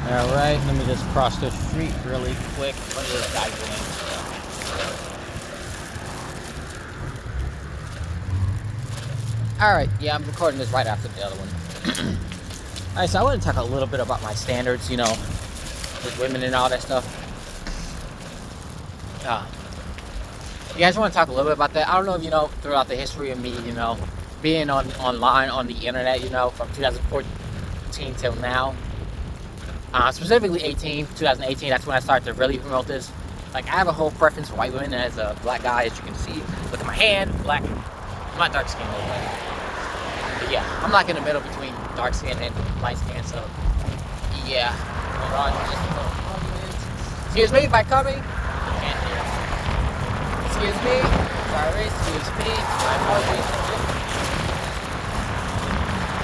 Alright, let me just cross the street really quick. What is this guy doing? Alright, yeah, I'm recording this right after the other one. Alright, so I want to talk a little bit about my standards, with women and all that stuff. You guys want to talk a little bit about that? I don't know if you know, throughout the history of me, being online on the internet, from 2014 till now. Specifically 2018, that's when I started to really promote this. Like, I have a whole preference for white women as a black guy, as you can see. Look at my hand, black. I'm not dark skin, but yeah, I'm like in the middle between dark skin and light skin, so yeah. Hold on, just a moment. Excuse me if I coming. Can't hear. Excuse me. Sorry, excuse me. My apologies.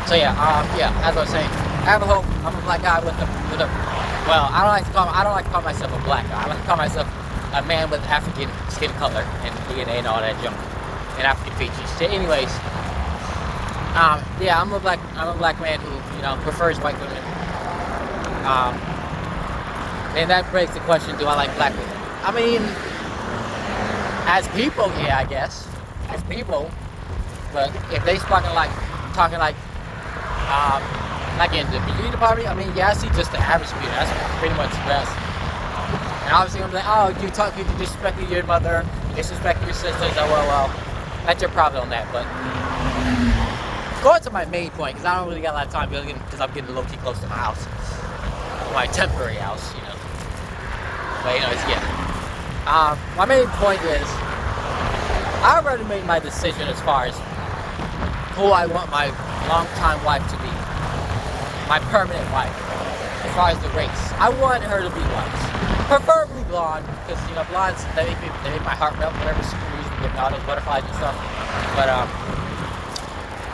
So yeah, as I was saying, I have a hope. I'm a black guy with a. Well, I don't like to call myself a black guy. I like to call myself a man with African skin color and DNA and all that junk, and African features. So, anyways, I'm a black man who prefers white women. And that begs the question: do I like black women? I mean, as people, yeah, I guess as people. But if they talking like in the beauty department, I mean, yeah, I see just the average beauty. That's pretty much the best. And obviously, I'm like, oh, you disrespecting your mother, disrespecting your sisters. Oh, well, that's your problem on that. But going to my main point, because I don't really got a lot of time building, because I'm getting low-key close to my house, my temporary house, But my main point is, I already made my decision as far as who I want my long-time wife to be. My permanent wife, as far as the race. I want her to be white. Preferably blonde, because, blondes, they make my heart melt, whatever super reason, getting all those butterflies and stuff. But,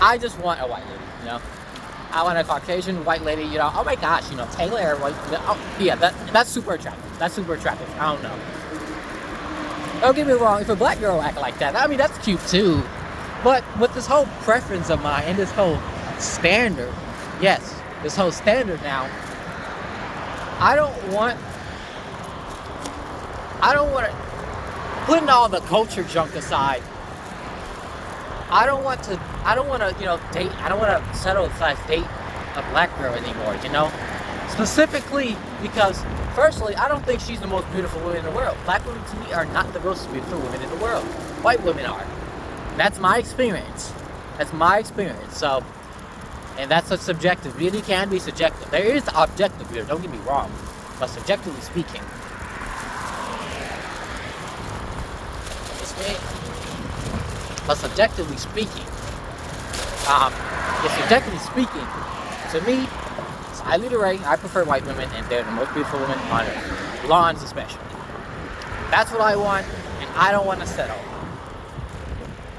I just want a white lady, I want a Caucasian white lady, oh my gosh, Taylor, that's super attractive. That's super attractive. I don't know. Don't get me wrong, if a black girl act like that, I mean, that's cute too. But with this whole preference of mine and this whole standard, this whole standard now, I don't want to, putting all the culture junk aside, I don't want to date, I don't want to settle / date a black girl anymore, Specifically because, firstly, I don't think she's the most beautiful woman in the world. Black women, to me, are not the most beautiful women in the world. White women are. That's my experience. So, and that's a subjective. Beauty can be subjective. There is objective beauty, don't get me wrong. But subjectively speaking, to me, it's highly array. I prefer white women, and they're the most beautiful women on earth. Blondes especially. That's what I want, and I don't want to settle.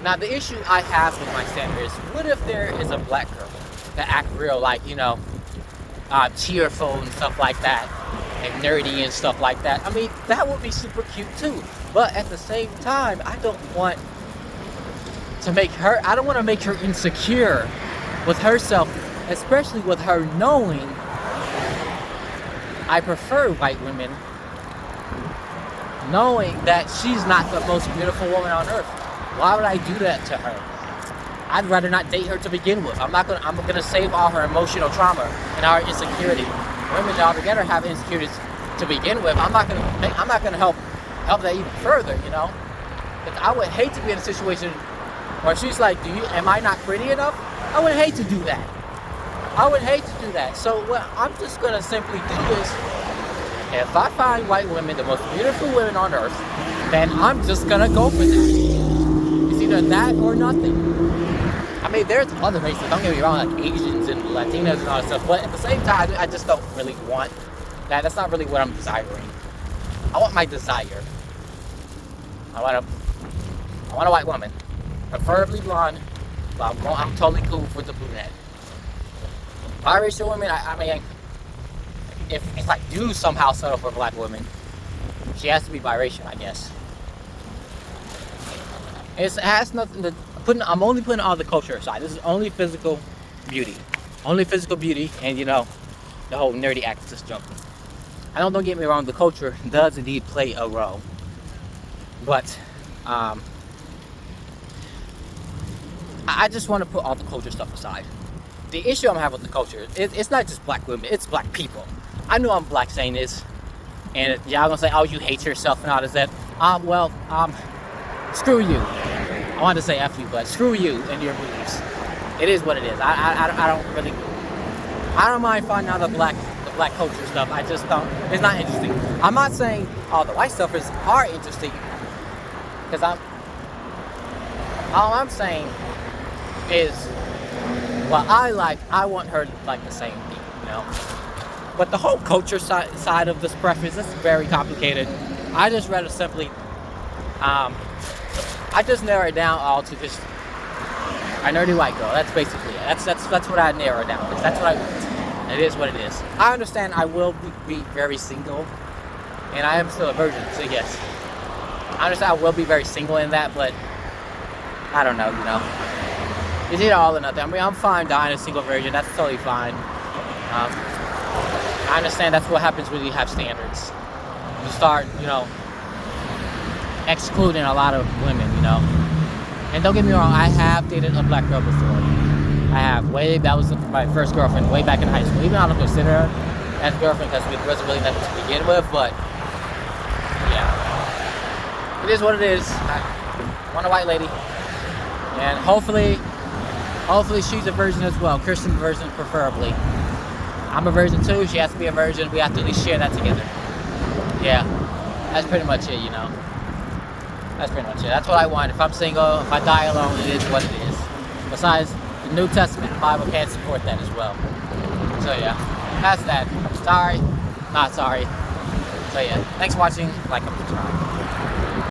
Now, the issue I have with my standard is, what if there is a black girl that act real, like, cheerful and stuff like that, and nerdy and stuff like that? I mean, that would be super cute too. But at the same time, I don't want to make her insecure with herself, especially with her knowing I prefer white women, knowing that she's not the most beautiful woman on earth. Why would I do that to her? I'd rather not date her to begin with. I'm gonna save all her emotional trauma and our insecurity. Women altogether have insecurities to begin with. I'm not gonna help that even further, But I would hate to be in a situation where she's like, am I not pretty enough? I would hate to do that. So what I'm just gonna simply do is, if I find white women the most beautiful women on earth, then I'm just gonna go for that. It's either that or nothing. I mean, there's other races, don't get me wrong, like Asians and Latinos and all that stuff, but at the same time, I just don't really want that. That's not really what I'm desiring. I want my desire. I want a white woman, preferably blonde, but I'm totally cool with the brunette. Biracial women, I mean, if I do somehow settle for a black woman, she has to be biracial, I guess. It has nothing to I'm only putting all the culture aside. This is only physical beauty, and the whole nerdy activist jump. Don't get me wrong, the culture does indeed play a role. But I just want to put all the culture stuff aside. The issue I'm having with the culture, it's not just black women, it's black people. I know I'm black saying this, and y'all gonna say, oh, you hate yourself and all this that. Screw you. I wanted to say F you, but screw you and your beliefs. It is what it is. I don't mind finding out the black culture stuff. I just don't, it's not interesting. I'm not saying all the white stuff are interesting, because all I'm saying is, what I like, I want her to like the same thing, you know? But the whole culture side of this preference is very complicated. I just rather simply, I just narrow it down all to just a nerdy white girl. That's basically it. That's what I narrow it down. That's what I want. It is what it is. I understand I will be very single, and I am still a virgin, so yes. I understand I will be very single in that, but I don't know, you know. It's either all or nothing. I mean, I'm fine dying a single virgin. That's totally fine. I understand that's what happens when you have standards. You start, you know, excluding a lot of women, you know. And don't get me wrong, I have dated a black girl before. I have. That was my first girlfriend way back in high school. Even though I don't consider her as a girlfriend because it wasn't really nothing to begin with, but yeah. It is what it is. I want a white lady. And hopefully she's a virgin as well. Christian virgin preferably. I'm a virgin too. She has to be a virgin. We have to at least share that together. Yeah. That's pretty much it, you know. That's pretty much it. That's what I want. If I'm single, if I die alone, it is what it is. Besides, the New Testament, the Bible can't support that as well. So yeah, that's that. Sorry, not sorry. So yeah, thanks for watching. Like and subscribe.